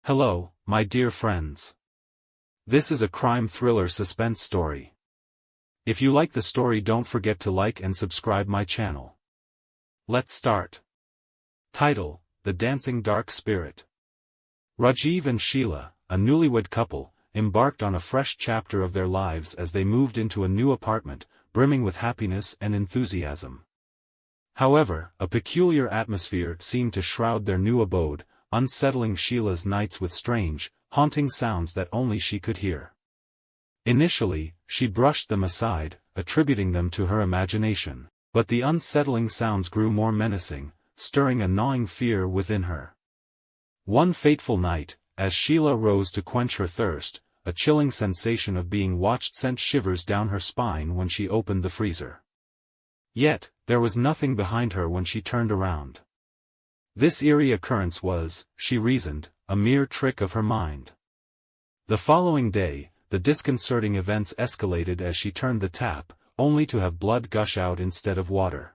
Hello, my dear friends. This is a crime thriller suspense story. If you like the story, don't forget to like and subscribe my channel. Let's start. Title: The Dancing Dark Spirit. Rajiv and Sheila, a newlywed couple, embarked on a fresh chapter of their lives as they moved into a new apartment, brimming with happiness and enthusiasm. However, a peculiar atmosphere seemed to shroud their new abode, unsettling Sheila's nights with strange, haunting sounds that only she could hear. Initially, she brushed them aside, attributing them to her imagination, but the unsettling sounds grew more menacing, stirring a gnawing fear within her. One fateful night, as Sheila rose to quench her thirst, a chilling sensation of being watched sent shivers down her spine when she opened the freezer. Yet, there was nothing behind her when she turned around. This eerie occurrence was, she reasoned, a mere trick of her mind. The following day, the disconcerting events escalated as she turned the tap, only to have blood gush out instead of water.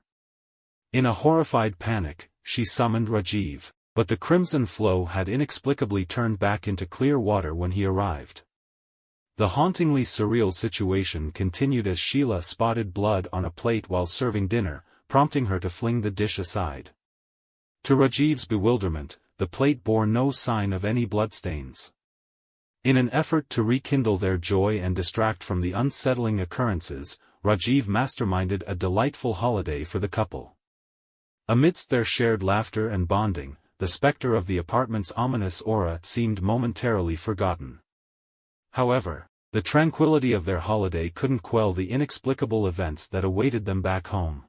In a horrified panic, she summoned Rajiv, but the crimson flow had inexplicably turned back into clear water when he arrived. The hauntingly surreal situation continued as Sheila spotted blood on a plate while serving dinner, prompting her to fling the dish aside. To Rajiv's bewilderment, the plate bore no sign of any bloodstains. In an effort to rekindle their joy and distract from the unsettling occurrences, Rajiv masterminded a delightful holiday for the couple. Amidst their shared laughter and bonding, the specter of the apartment's ominous aura seemed momentarily forgotten. However, the tranquility of their holiday couldn't quell the inexplicable events that awaited them back home.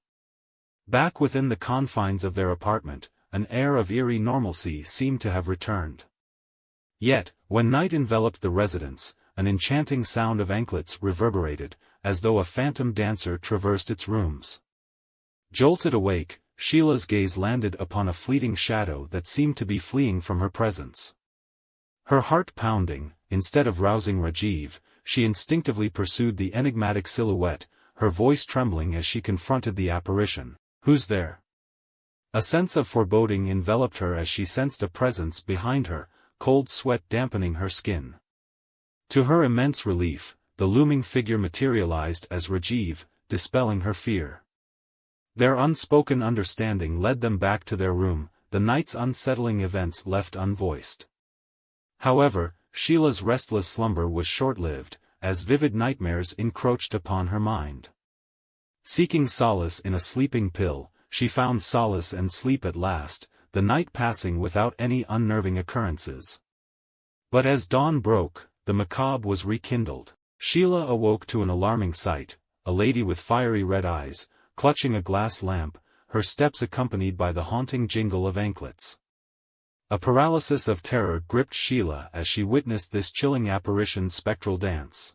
Back within the confines of their apartment, an air of eerie normalcy seemed to have returned. Yet, when night enveloped the residence, an enchanting sound of anklets reverberated, as though a phantom dancer traversed its rooms. Jolted awake, Sheila's gaze landed upon a fleeting shadow that seemed to be fleeing from her presence. Her heart pounding, instead of rousing Rajiv, she instinctively pursued the enigmatic silhouette, her voice trembling as she confronted the apparition. "Who's there?" A sense of foreboding enveloped her as she sensed a presence behind her, cold sweat dampening her skin. To her immense relief, the looming figure materialized as Rajiv, dispelling her fear. Their unspoken understanding led them back to their room, the night's unsettling events left unvoiced. However, Sheila's restless slumber was short-lived, as vivid nightmares encroached upon her mind. Seeking solace in a sleeping pill, she found solace and sleep at last, the night passing without any unnerving occurrences. But as dawn broke, the macabre was rekindled. Sheila awoke to an alarming sight, a lady with fiery red eyes, clutching a glass lamp, her steps accompanied by the haunting jingle of anklets. A paralysis of terror gripped Sheila as she witnessed this chilling apparition's spectral dance.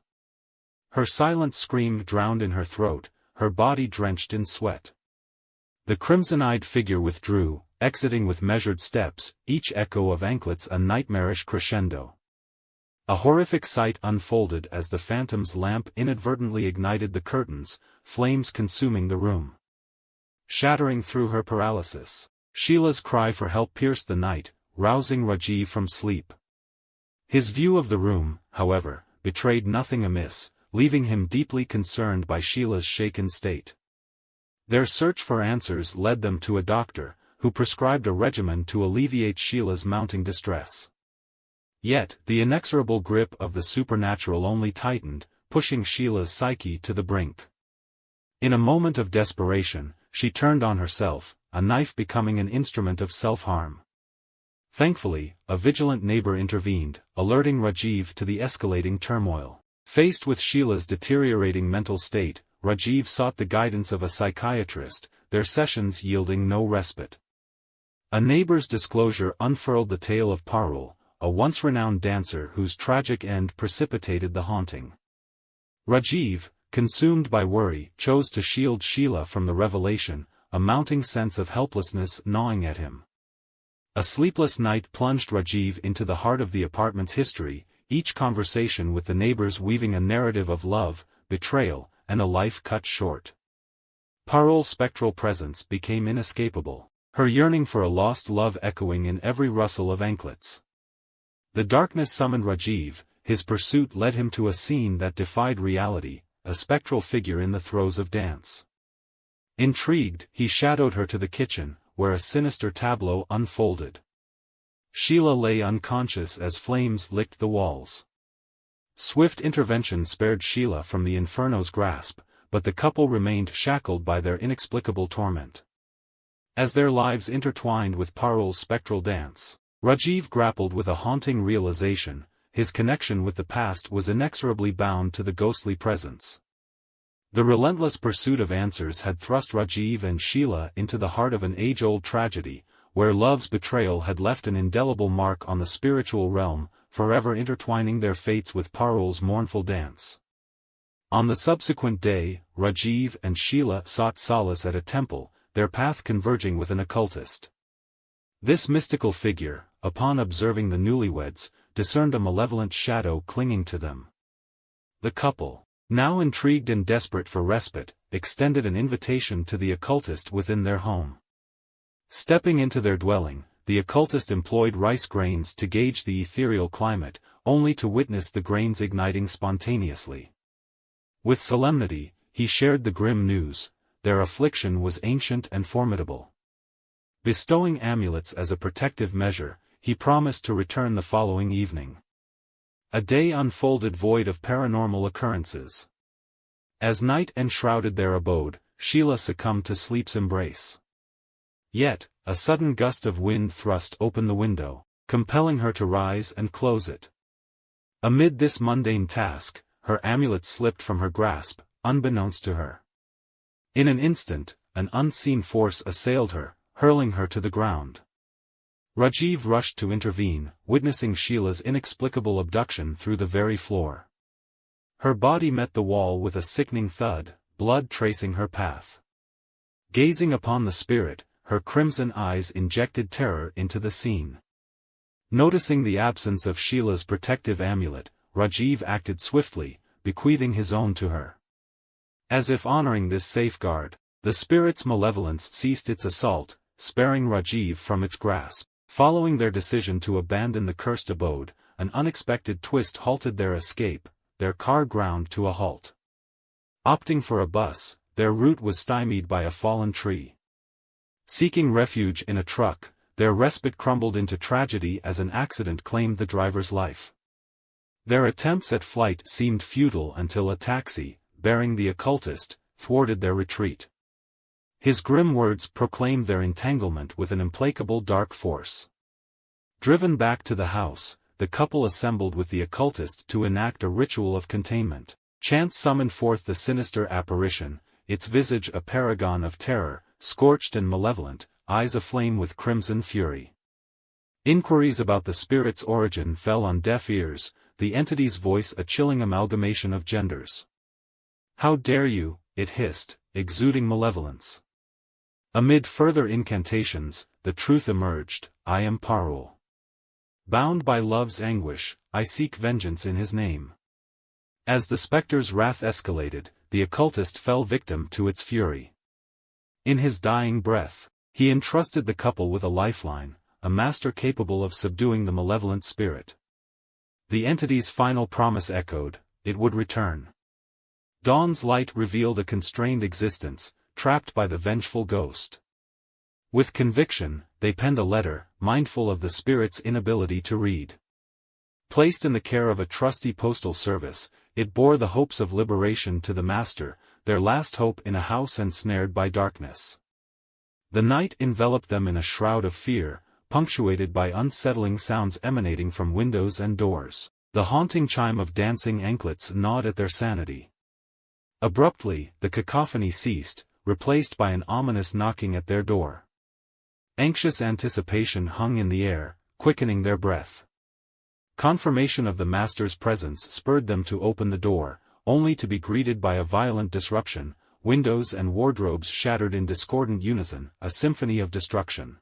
Her silent scream drowned in her throat, her body drenched in sweat. The crimson-eyed figure withdrew, exiting with measured steps, each echo of anklets a nightmarish crescendo. A horrific sight unfolded as the phantom's lamp inadvertently ignited the curtains, flames consuming the room. Shattering through her paralysis, Sheila's cry for help pierced the night, rousing Rajiv from sleep. His view of the room, however, betrayed nothing amiss, leaving him deeply concerned by Sheila's shaken state. Their search for answers led them to a doctor, who prescribed a regimen to alleviate Sheila's mounting distress. Yet, the inexorable grip of the supernatural only tightened, pushing Sheila's psyche to the brink. In a moment of desperation, she turned on herself, a knife becoming an instrument of self-harm. Thankfully, a vigilant neighbor intervened, alerting Rajiv to the escalating turmoil. Faced with Sheila's deteriorating mental state, Rajiv sought the guidance of a psychiatrist, their sessions yielding no respite. A neighbor's disclosure unfurled the tale of Parul, a once-renowned dancer whose tragic end precipitated the haunting. Rajiv, consumed by worry, chose to shield Sheila from the revelation, a mounting sense of helplessness gnawing at him. A sleepless night plunged Rajiv into the heart of the apartment's history, each conversation with the neighbors weaving a narrative of love, betrayal, and a life cut short. Parul's spectral presence became inescapable, her yearning for a lost love echoing in every rustle of anklets. The darkness summoned Rajiv. His pursuit led him to a scene that defied reality, a spectral figure in the throes of dance. Intrigued, he shadowed her to the kitchen, where a sinister tableau unfolded. Sheila lay unconscious as flames licked the walls. Swift intervention spared Sheila from the inferno's grasp, but the couple remained shackled by their inexplicable torment. As their lives intertwined with Parul's spectral dance, Rajiv grappled with a haunting realization: his connection with the past was inexorably bound to the ghostly presence. The relentless pursuit of answers had thrust Rajiv and Sheila into the heart of an age-old tragedy, where love's betrayal had left an indelible mark on the spiritual realm, forever intertwining their fates with Parul's mournful dance. On the subsequent day, Rajiv and Sheila sought solace at a temple, their path converging with an occultist. This mystical figure, upon observing the newlyweds, discerned a malevolent shadow clinging to them. The couple, now intrigued and desperate for respite, extended an invitation to the occultist within their home. Stepping into their dwelling, the occultist employed rice grains to gauge the ethereal climate, only to witness the grains igniting spontaneously. With solemnity, he shared the grim news: their affliction was ancient and formidable. Bestowing amulets as a protective measure, he promised to return the following evening. A day unfolded void of paranormal occurrences. As night enshrouded their abode, Sheila succumbed to sleep's embrace. Yet, a sudden gust of wind thrust open the window, compelling her to rise and close it. Amid this mundane task, her amulet slipped from her grasp, unbeknownst to her. In an instant, an unseen force assailed her, hurling her to the ground. Rajiv rushed to intervene, witnessing Sheila's inexplicable abduction through the very floor. Her body met the wall with a sickening thud, blood tracing her path. Gazing upon the spirit, her crimson eyes injected terror into the scene. Noticing the absence of Sheila's protective amulet, Rajiv acted swiftly, bequeathing his own to her. As if honoring this safeguard, the spirit's malevolence ceased its assault, sparing Rajiv from its grasp. Following their decision to abandon the cursed abode, an unexpected twist halted their escape. Their car ground to a halt. Opting for a bus, their route was stymied by a fallen tree. Seeking refuge in a truck, their respite crumbled into tragedy as an accident claimed the driver's life. Their attempts at flight seemed futile until a taxi, bearing the occultist, thwarted their retreat. His grim words proclaimed their entanglement with an implacable dark force. Driven back to the house, the couple assembled with the occultist to enact a ritual of containment. Chance summoned forth the sinister apparition, its visage a paragon of terror, scorched and malevolent, eyes aflame with crimson fury. Inquiries about the spirit's origin fell on deaf ears, the entity's voice a chilling amalgamation of genders. "How dare you," it hissed, exuding malevolence. Amid further incantations, the truth emerged: I am Parul. Bound by love's anguish, I seek vengeance in his name. As the specter's wrath escalated, the occultist fell victim to its fury. In his dying breath, he entrusted the couple with a lifeline, a master capable of subduing the malevolent spirit. The entity's final promise echoed: it would return. Dawn's light revealed a constrained existence, trapped by the vengeful ghost. With conviction, they penned a letter, mindful of the spirit's inability to read. Placed in the care of a trusty postal service, it bore the hopes of liberation to the master, their last hope in a house ensnared by darkness. The night enveloped them in a shroud of fear, punctuated by unsettling sounds emanating from windows and doors. The haunting chime of dancing anklets gnawed at their sanity. Abruptly, the cacophony ceased, replaced by an ominous knocking at their door. Anxious anticipation hung in the air, quickening their breath. Confirmation of the master's presence spurred them to open the door, only to be greeted by a violent disruption. Windows and wardrobes shattered in discordant unison, a symphony of destruction.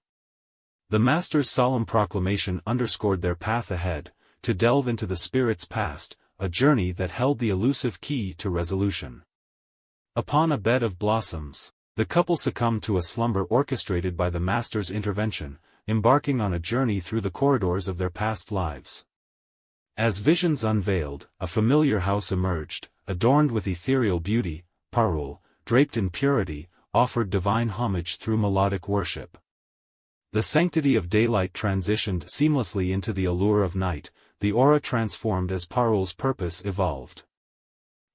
The master's solemn proclamation underscored their path ahead, to delve into the spirit's past, a journey that held the elusive key to resolution. Upon a bed of blossoms, the couple succumbed to a slumber orchestrated by the master's intervention, embarking on a journey through the corridors of their past lives. As visions unveiled, a familiar house emerged, adorned with ethereal beauty. Parul, draped in purity, offered divine homage through melodic worship. The sanctity of daylight transitioned seamlessly into the allure of night, the aura transformed as Parul's purpose evolved.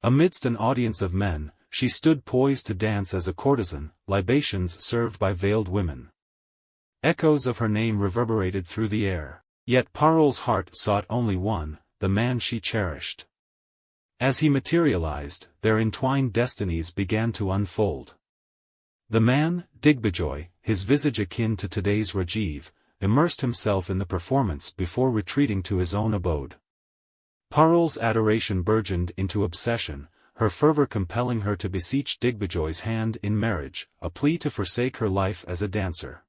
Amidst an audience of men, she stood poised to dance as a courtesan, libations served by veiled women. Echoes of her name reverberated through the air, yet Parul's heart sought only one, the man she cherished. As he materialized, their entwined destinies began to unfold. The man, Digbijoy, his visage akin to today's Rajiv, immersed himself in the performance before retreating to his own abode. Parul's adoration burgeoned into obsession, her fervor compelling her to beseech Digbijoy's hand in marriage, a plea to forsake her life as a dancer.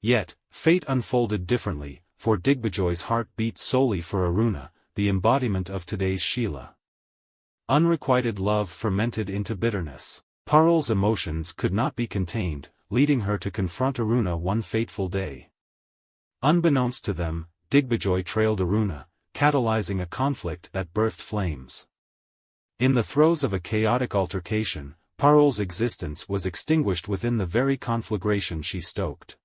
Yet, fate unfolded differently, for Digbijoy's heart beat solely for Aruna, the embodiment of today's Sheila. Unrequited love fermented into bitterness. Parul's emotions could not be contained, leading her to confront Aruna one fateful day. Unbeknownst to them, Digbijoy trailed Aruna, catalyzing a conflict that birthed flames. In the throes of a chaotic altercation, Parul's existence was extinguished within the very conflagration she stoked.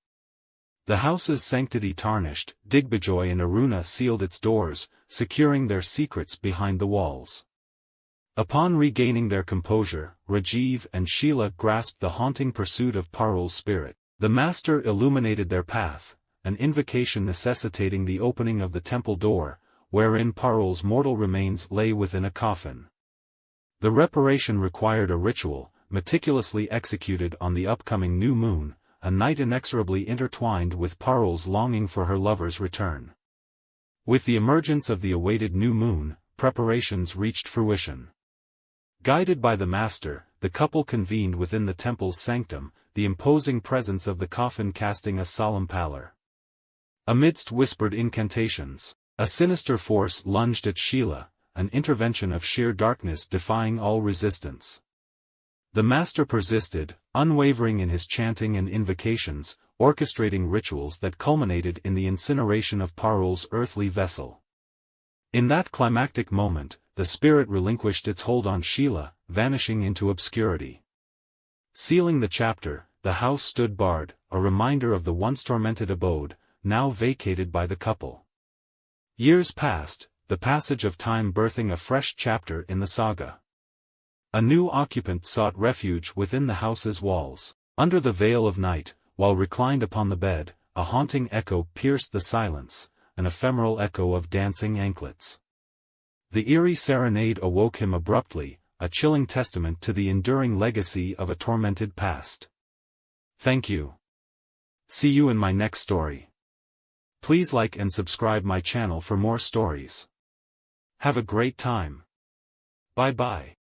The house's sanctity tarnished, Digbijoy and Aruna sealed its doors, securing their secrets behind the walls. Upon regaining their composure, Rajiv and Sheila grasped the haunting pursuit of Parul's spirit. The master illuminated their path, an invocation necessitating the opening of the temple door, wherein Parul's mortal remains lay within a coffin. The reparation required a ritual, meticulously executed on the upcoming new moon, a night inexorably intertwined with Parul's longing for her lover's return. With the emergence of the awaited new moon, preparations reached fruition. Guided by the master, the couple convened within the temple's sanctum, the imposing presence of the coffin casting a solemn pallor. Amidst whispered incantations, a sinister force lunged at Sheila, an intervention of sheer darkness defying all resistance. The master persisted, unwavering in his chanting and invocations, orchestrating rituals that culminated in the incineration of Parul's earthly vessel. In that climactic moment, the spirit relinquished its hold on Sheila, vanishing into obscurity. Sealing the chapter, the house stood barred, a reminder of the once tormented abode, now vacated by the couple. Years passed, the passage of time birthing a fresh chapter in the saga. A new occupant sought refuge within the house's walls. Under the veil of night, while reclined upon the bed, a haunting echo pierced the silence, an ephemeral echo of dancing anklets. The eerie serenade awoke him abruptly, a chilling testament to the enduring legacy of a tormented past. Thank you. See you in my next story. Please like and subscribe my channel for more stories. Have a great time. Bye bye.